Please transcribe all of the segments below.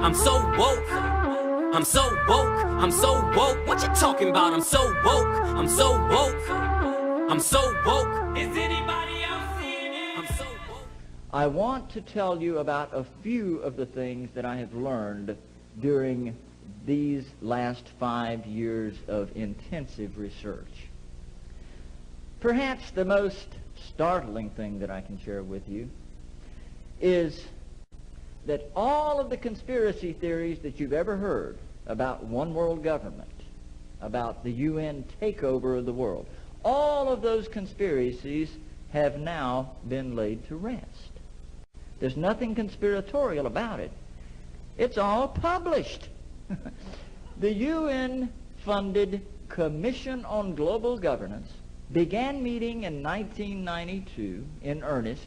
I'm so woke. I'm so woke. I'm so woke. What you talking about? I'm so woke. I'm so woke. I'm so woke. Is anybody else seeing it? I'm so woke. I want to tell you about a few of the things that I have learned during these last 5 years of intensive research. Perhaps the most startling thing that I can share with you is that all of the conspiracy theories that you've ever heard about one world government, about the UN takeover of the world, all of those conspiracies have now been laid to rest. There's nothing conspiratorial about it. It's all published. The UN-funded Commission on Global Governance began meeting in 1992 in earnest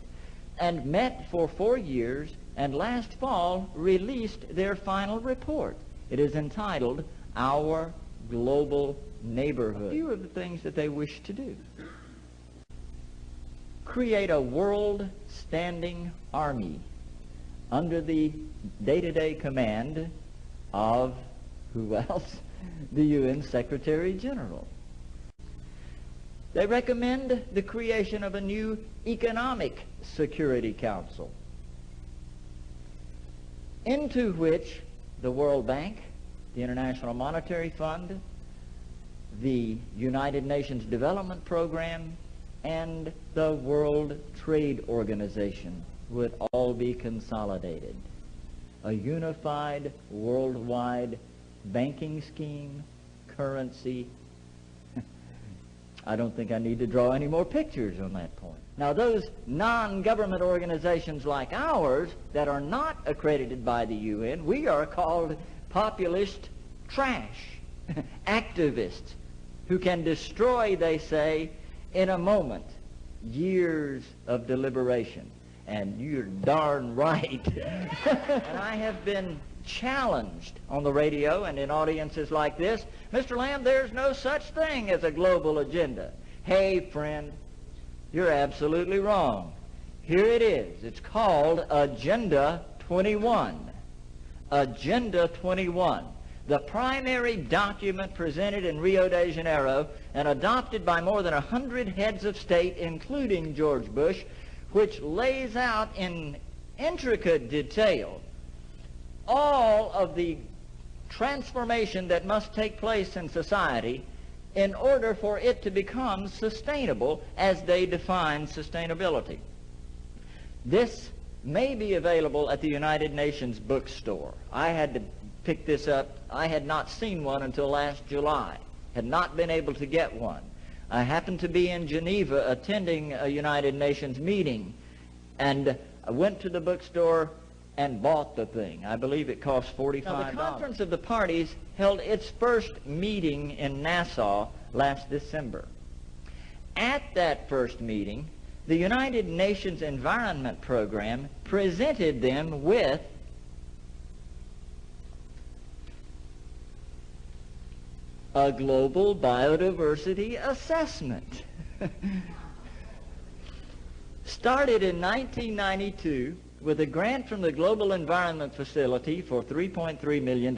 and met for 4 years, and last fall released their final report. It is entitled Our Global Neighborhood. A few of the things that they wish to do: create a world-standing army under the day-to-day command of, who else? The UN Secretary General. They recommend the creation of a new Economic Security Council, into which the World Bank, the International Monetary Fund, the United Nations Development Program, and the World Trade Organization would all be consolidated. A unified worldwide banking scheme, currency. I don't think I need to draw any more pictures on that point. Now, those non-government organizations like ours that are not accredited by the UN, we are called populist trash, activists who can destroy, they say, in a moment, years of deliberation. And you're darn right. And I have been challenged on the radio and in audiences like this, Mr. Lamb, there's no such thing as a global agenda. Hey, friend, you're absolutely wrong. Here it is. It's called Agenda 21. Agenda 21. The primary document presented in Rio de Janeiro and adopted by more than 100 heads of state, including George Bush, which lays out in intricate detail all of the transformation that must take place in society in order for it to become sustainable as they define sustainability. This may be available at the United Nations bookstore. I had to pick this up. I had not seen one until last July, had not been able to get one. I happened to be in Geneva attending a United Nations meeting, and I went to the bookstore and bought the thing. I believe it cost $45. Now, the Conference of the Parties held its first meeting in Nassau last December. At that first meeting, the United Nations Environment Program presented them with a global biodiversity assessment. Started in 1992 with a grant from the Global Environment Facility for $3.3 million,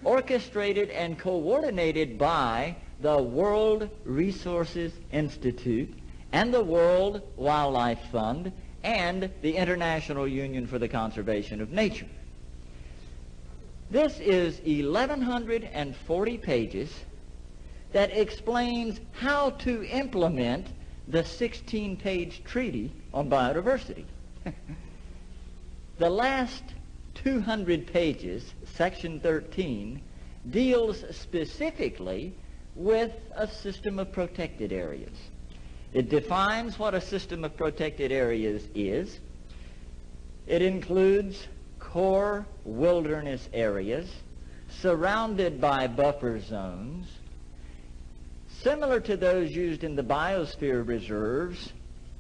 orchestrated and coordinated by the World Resources Institute and the World Wildlife Fund and the International Union for the Conservation of Nature. This is 1,140 pages that explains how to implement the 16-page treaty on biodiversity. The last 200 pages, section 13, deals specifically with a system of protected areas. It defines what a system of protected areas is. It includes core wilderness areas surrounded by buffer zones, similar to those used in the biosphere reserves,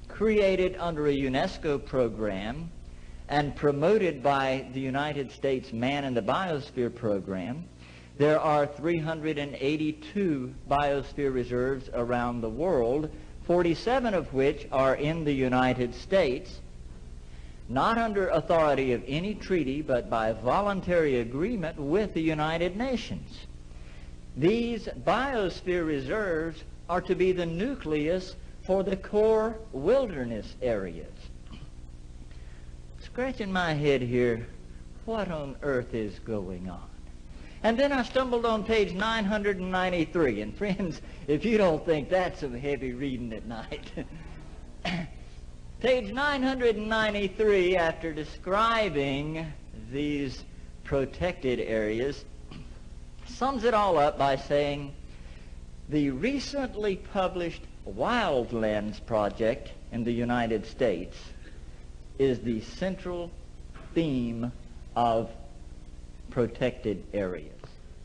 created under a UNESCO program and promoted by the United States Man in the Biosphere program. There are 382 biosphere reserves around the world, 47 of which are in the United States. not under authority of any treaty, but by voluntary agreement with the United Nations. These biosphere reserves are to be the nucleus for the core wilderness areas. Scratching my head here, what on earth is going on? And then I stumbled on page 993, and friends, if you don't think that's some heavy reading at night, page 993, after describing these protected areas, sums it all up by saying, the recently published Wildlands Project in the United States is the central theme of protected areas.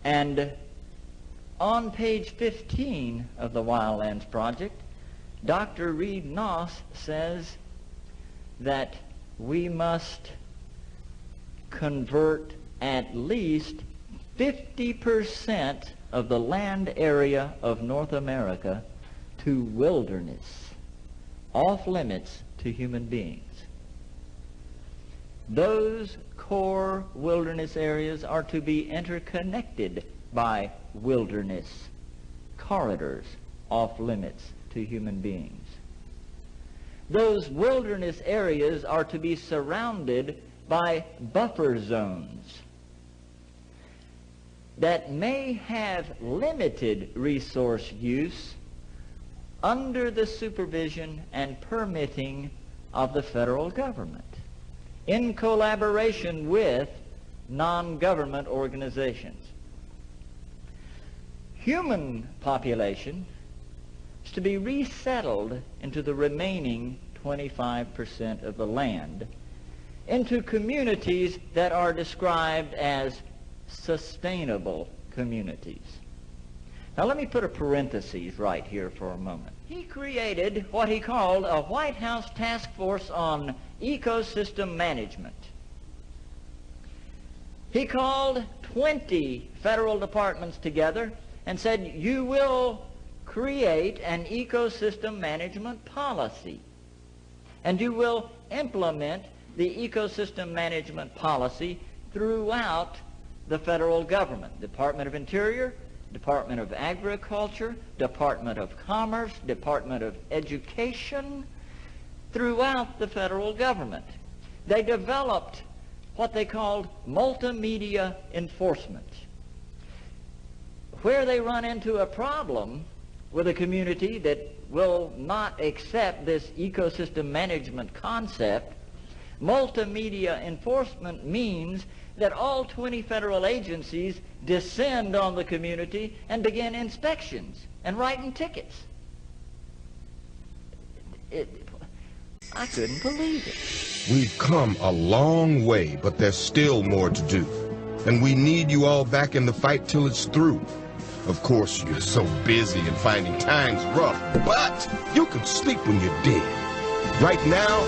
And on page 15 of the Wildlands Project, Dr. Reed Noss says that we must convert at least 50% of the land area of North America to wilderness, off limits to human beings. Those core wilderness areas are to be interconnected by wilderness corridors off limits to human beings. Those wilderness areas are to be surrounded by buffer zones that may have limited resource use under the supervision and permitting of the federal government, in collaboration with non-government organizations. Human population is to be resettled into the remaining 25% of the land, into communities that are described as sustainable communities. Now let me put a parenthesis right here for a moment. He created what he called a White House task force on ecosystem management. He called 20 federal departments together and said, you will create an ecosystem management policy, and you will implement the ecosystem management policy throughout the federal government, Department of Interior, Department of Agriculture, Department of Commerce, Department of Education, throughout the federal government. They developed what they called multimedia enforcement. Where they run into a problem with a community that will not accept this ecosystem management concept, multimedia enforcement means that all 20 federal agencies descend on the community and begin inspections and writing tickets. I couldn't believe it. We've come a long way, but there's still more to do. And we need you all back in the fight till it's through. Of course, you're so busy and finding times rough, but you can sleep when you're dead. Right now,